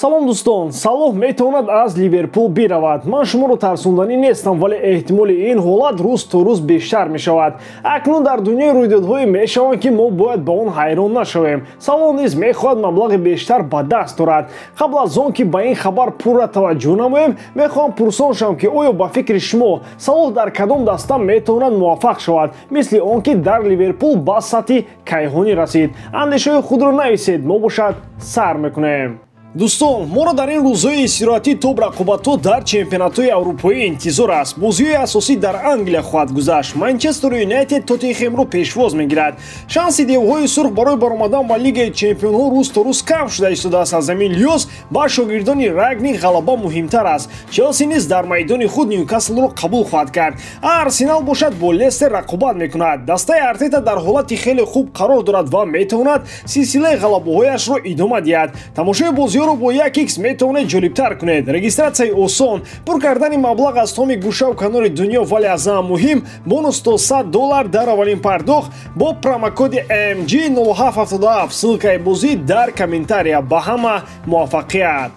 салом дӯстон, Салоҳ метавонад аз Ливерпул биравад. Ман шуморо тарсонданӣ нестам, вале эҳтимоли ин ҳолат рӯз то рӯз бештар мешавад. Акнун дар дунёи рӯйдодҳое мешаванд ки мо бояд ба он ҳайрон нашавем. Салоҳ низ мехоҳад маблағи бештар ба даст орад. Қабл аз он ки ба ин хабар пурра таваҷҷӯҳ намоем, мехоҳам пурсон шавам ки оё ба фикри шумо Салоҳ дар кадом даста метавонад муваффақ шавад, мисли он ки дар Ливерпул ба сатҳи кайҳонӣ расид. Андешаҳои худро нависед, мо бошад сар мекунем. Дӯстон, моро дар ин рӯзҳои истироҳатӣ то рақобатҳо дар чемпионатҳои аврупоӣ интизор аст. Бозиҳои асосӣ дар Англия хоҳад гузашт. Манчестер Юнайтед Тоттенхемро пешвоз мегирад. Шанси девҳои сурх барои баромадан ба Лигаи Чемпионҳо рӯз то рӯз кам шуда истодааст. Аз замин лёс ба шогирдони Рагник ғалаба муҳимтар аст. Челси низ дар майдони худ Ньюкаслро қабул хоҳад кард. Арсенал бошад бо Лестер рақобат мекунад. Дастаи Артета дар ҳолати хеле хуб қарор дорад ва метавонад силсилаи ғалабаҳояшро идома диҳад. Тамошои бозиҳоро бо 1x метавонед ҷолибтар кунед. Регистратсияи осон, пур кардани маблағ аз томи гӯшаву канори дунё, вале аз ҳам муҳим, бонус то $100 дар аввалин пардохт бо промокоди AMG 0777. Ссилкаи бозӣ дар комментария. Ба ҳама муваффақият.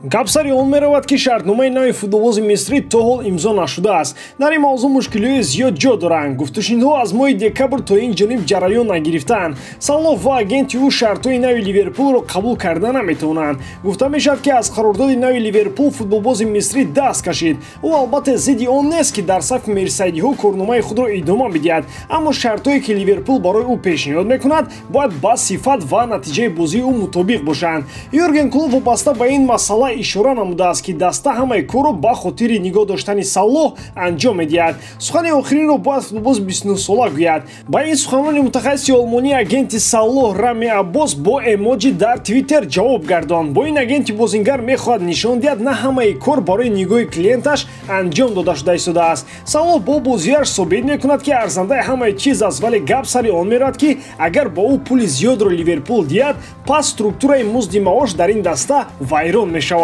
Гапсари он меравад ки шартномаи нави футболбози мисрӣ то ҳол имзо нашудааст. Дар ин мавзӯъ мушкилиҳои зиёд ҷо доранд. Гуфтушунидҳо аз моҳи декабр то ин ҷониб ҷараён нагирифтаанд. Салоҳ ва агенти ӯ шартҳои нави Ливерпулро қабул карда наметавонанд. Гуфта мешавад ки аз қарордоди нави Ливерпул футболбози мисрӣ даст кашид. Ӯ албатта зидди он нест ки дар сафи мерсайдиҳо корномаи худро идома бидиҳад, аммо шартҳое ки Ливерпул барои ӯ пешниҳод мекунад бояд ба сифат ва натиҷаи бозии ӯ мутобиқ бошанд. Юрген Клоп вобаста ба ин масъала ишора намудааст ки даста ҳамаи корро ба хотири нигоҳ доштани Салоҳ анҷом медиҳад. Сухани охиринро бояд футболбози 29-сола гӯяд. Ба ин суханони мутахассиси олмонӣ агенти Салоҳ Рами Аббос бо эмоҷи дар Твиттер ҷавоб гардонд. Бо ин агенти бозингар мехоҳад нишон диҳад на ҳамаи кор барои нигоҳи клиенташ анҷом дода шуда истодааст. Салоҳ бо бозиаш собит мекунад ки арзандаи ҳамаи чиз аст, вале гап сари он меравад ки агар ба ӯ пули зиёдро Ливерпул диҳад, пас структураи музди маош дар ин даста вайрон мешавад.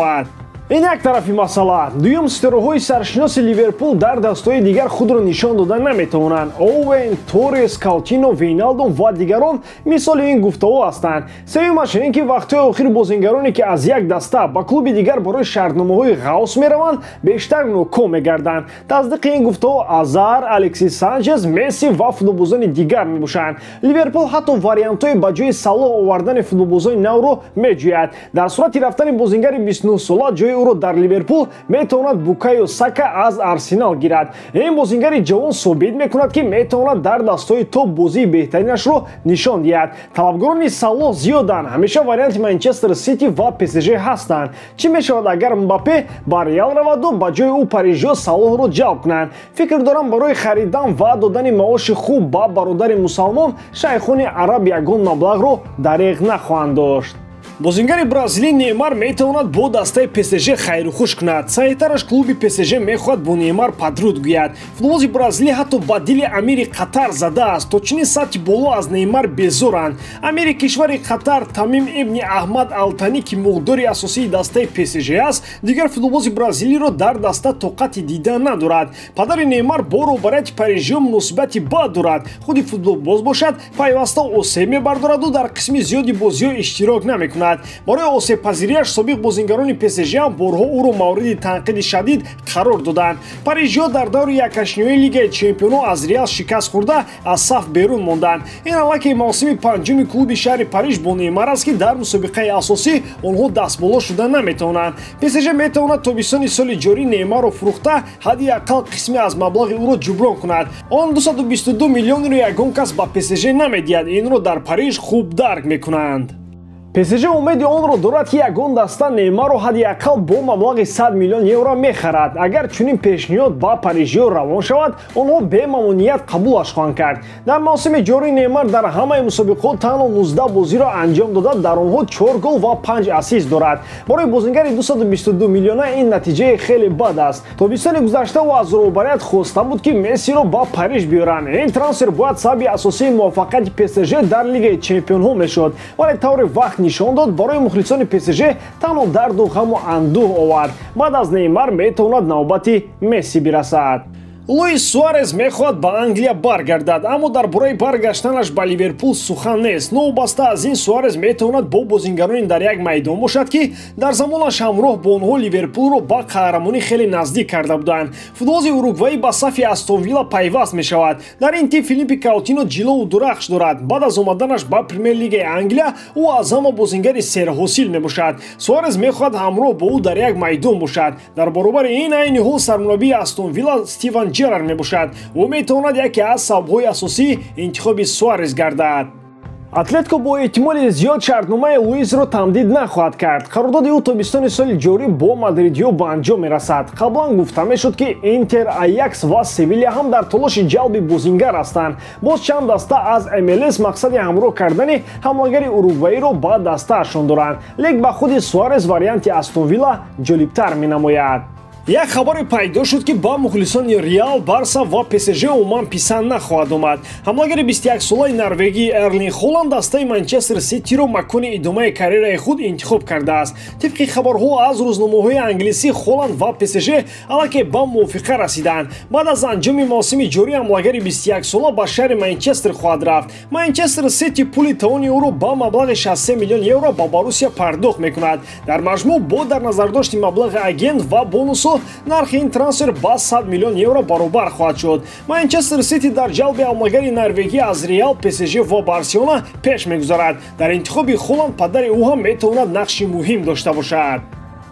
Ин як тарафи масъала. Дуюм, ситораҳои саршиноси Ливерпул дар дастаҳои дигар худро нишон дода наметавонанд. Оуэн, Торрес, Каутино, Вейналдум ва дигарон мисоли ин гуфтаҳо ҳастанд. Сеюмаш ин ки вақтҳои охир бозингароне ки аз як даста ба клуби дигар барои шартномаҳои ғаус мераванд, бештар ноком мегарданд. Таздиқи ин гуфтаҳо Азар, Алексис Санчес, Месси ва футболбозони дигар мебошанд. Ливерпул ҳатто вариантҳои ба ҷои Салоҳ овардани футболбозони навро меҷӯяд. Дар сурати рафтани бозингари 29-сола ҷои ӯро дар Ливерпул метавонад Букайо Сака аз Арсенал гирад. Ин бозингари ҷавон собит мекунад ки метавонад дар дастаҳои топ бозии беҳтаринашро нишон диҳад. Талабгорони Салоҳ зиёданд. Ҳамеша варианти Манчестер Сити ва ПСЖ ҳастанд. Чӣ мешавад агар Мбаппе ба Реал раваду ба ҷои ӯ парижиҳо Салоҳро ҷалб кунанд? Фикр дорам барои харидан ва додани маоши хуб ба бародари мусалмон шайхони араб ягон маблағро дариғ нахоҳанд дошт. Бозингари бразилӣ Неймар метавонад бо дастаи ПСЖ хайрухуш кунад. Саҳитараш клуби ПСЖ мехоҳад бо Неймар падруд гӯяд. Футболбози бразилӣ ҳатто ба дили амири Қатар задааст. То чунин сатҳи боло аз Неймар безоранд. Амири кишвари Қатар Тамим ибни Аҳмад Алтани ки муғдори асосии дастаи ПСЖ аст, дигар футболбози бразилиро дар даста тоқати дидан надорад. Падари Неймар бо роҳбарияти парижиҳо муносибати бад дорад. Худи футболбоз бошад, пайваста осеб мебардораду дар қисми зиёди бозиҳо иштирок намекунад. Барои осебпазириаш собиқ бозингарони ПСЖ ҳам борҳо ӯро мавриди танқиди шадид қарор доданд. Парижиҳо дар даври якашниҳои Лигаи Чемпионҳо аз Реал шикаст хӯрда аз саф берун монданд. Ин аллакай мавсими панҷуми клуби шаҳри Париж бо Неймар аст ки дар мусобиқаи асосӣ онҳо дастболо шуда наметавонанд. ПСЖ метавонад тобистони соли ҷорӣ Неймарро фурӯхта ҳадди ақал қисме аз маблағи ӯро ҷуброн кунад. Он 222 миллионро ягон кас ба ПСЖ намедиҳад. Инро дар Париж хуб дарк мекунанд. ПСЖ умеди онро дорад ки ягон даста Неймарро ҳадди ақал бо маблағи 100 миллион евро мехарад. Агар чунин пешниҳод ба парижиҳо равон шавад, онҳо бемамнуният қабулаш хоҳанд кард. Дар мавсими ҷорӣ Неймар дар ҳамаи мусобиқаҳо танҳо 19 бозиро анҷом дода, дар онҳо 4 гол ва 5 ассист дорад. Барои бозингари 222 миллиона ин натиҷаи хеле бад аст. Тобистони гузашта ӯ аз роҳбарият хоста буд ки Мессиро ба Париж биёранд. Ин трансфер бояд сабаби асосии муваффақияти ПСЖ дар Лигаи Чемпионҳо мешуд, вале таври вақт нишон дод барои мухлисони ПСЖ танҳо дарду ғаму андӯҳ овард. Баъд аз Неймар метавонад навбати Месси бирасад. Луис Суарес мехоҳад ба Англия баргардад, аммо дар бораи баргаштанаш ба Ливерпул сухан нест. Новобаста аз ин Суарес метавонад бо бозингарони дар як майдон бошад, ки дар замонаш ҳамроҳ бо онҳо Ливерпулро ба қаҳрамонӣ хеле наздик карда буданд. Футболбози уругваӣ ба сафи Астон Вилла пайваст мешавад. Дар ин тип Филиппи Каутино ҷилову дурахш дорад. Баъд аз омаданаш ба Премер-лигаи Англия, ӯ аз ҳама бозингари серҳосил мебошад. Суарес мехоҳад ҳамроҳ бо ӯ дар як майдон бошад. Дар баробари ин айни ҳол сармураббии Астон Вилла Стивен Ҷеррард мебошад. ӯ метавонад яке аз сабабҳои асосии интихоби Суарес гардад. Атлетико бо эҳтимоли зиёд шартномаи Луисро тамдид нахоҳад кард. Қарордоди ӯ тобистони соли ҷорӣ бо мадридиё ба анҷом мерасад. Қаблан гуфта мешуд, ки Интер, Аякс ва Севилья ҳам дар талоши ҷалби бозингар ҳастанд. Боз чанд даста аз МЛС мақсади ҳамроҳ кардани ҳамлагари уругваиро ба дастаашон доранд. Лек ба худи Суарес варианти Астон Вилла ҷолибтар менамояд. Як хабаре пайдо шуд, ки ба мухлисони Реал, Барса ва ПСЖ умуман писанд нахоҳад омад. Ҳамлагари 21-солаи норвегии Эрлинг Холланд дастаи Манчестер Ситиро макони идомаи карьераи худ интихоб кардааст. Тибқи хабарҳо аз рӯзномаҳои англисӣ, Холланд ва ПСЖ аллакай ба мувофиқа расиданд. Баъд аз анҷоми мавсими ҷорӣ ҳамлагари 21-сола ба шаҳри Манчестер хоҳад рафт. Манчестер Сити пули тавони ӯро ба маблағи 63 миллион евро ба Боруссия пардохт мекунад. Дар маҷмӯъ бо дар назардошти маблағи агент ва бонусҳо нархи ин трансфер ба 100 миллион евро баробар хоҳад шуд. Манчестер Сити дар ҷалби ҳамлагари норвегӣ аз Реал, ПСЖ ва Барселона пеш мегузарад. Дар интихоби Холланд падари ӯ ҳам метавонад нақши муҳим дошта бошад.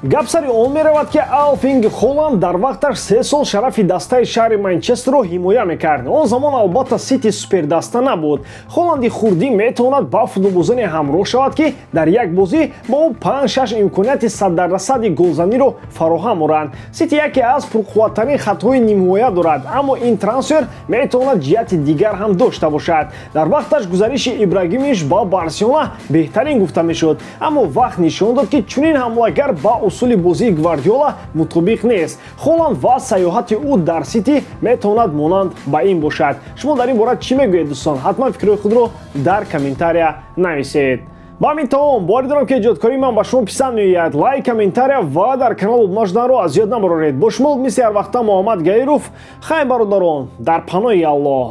Гап сари он меравад, ки Алфинг Холланд дар вақташ 3 сол шарафи дастаи шаҳри Манчестерро ҳимоя мекард. Он замон албатта Сити супердаста набуд. Холланди хурдӣ метавонад ба футболбозоне ҳамроҳ шавад, ки дар як бозӣ ба ӯ 5-6 имконияти 100% голзаниро фароҳам оранд. Сити яке аз пурқувваттарин хатҳои нимҳимоя дорад, аммо ин трансфер метавонад ҷиҳати дигар ҳам дошта бошад. Дар вақташ гузариши Ибрагимович ба Барселона беҳтарин гуфта мешуд, аммо вақт нишон дод, ки чунин ҳамлагар ба усули бозии Гвардиола мутобиқ нест. Холланд ва саёҳати ӯ дар Сити метавонад монанд ба ин бошад. Шумо дар ин бора чӣ мегӯед дӯстон? Ҳатман фикрҳои худро дар комментария нависед. ба ҳамин тамом бори дорам, ки эҷодкории ман ба шумо писанд меояд. Лайк, комментария ва дар канал обуна шуданро аз ёд набароред. Бо шумо мисли ҳар вақта Муҳаммад Гаиров. Хай бародарон, дар паноҳи Аллоҳ.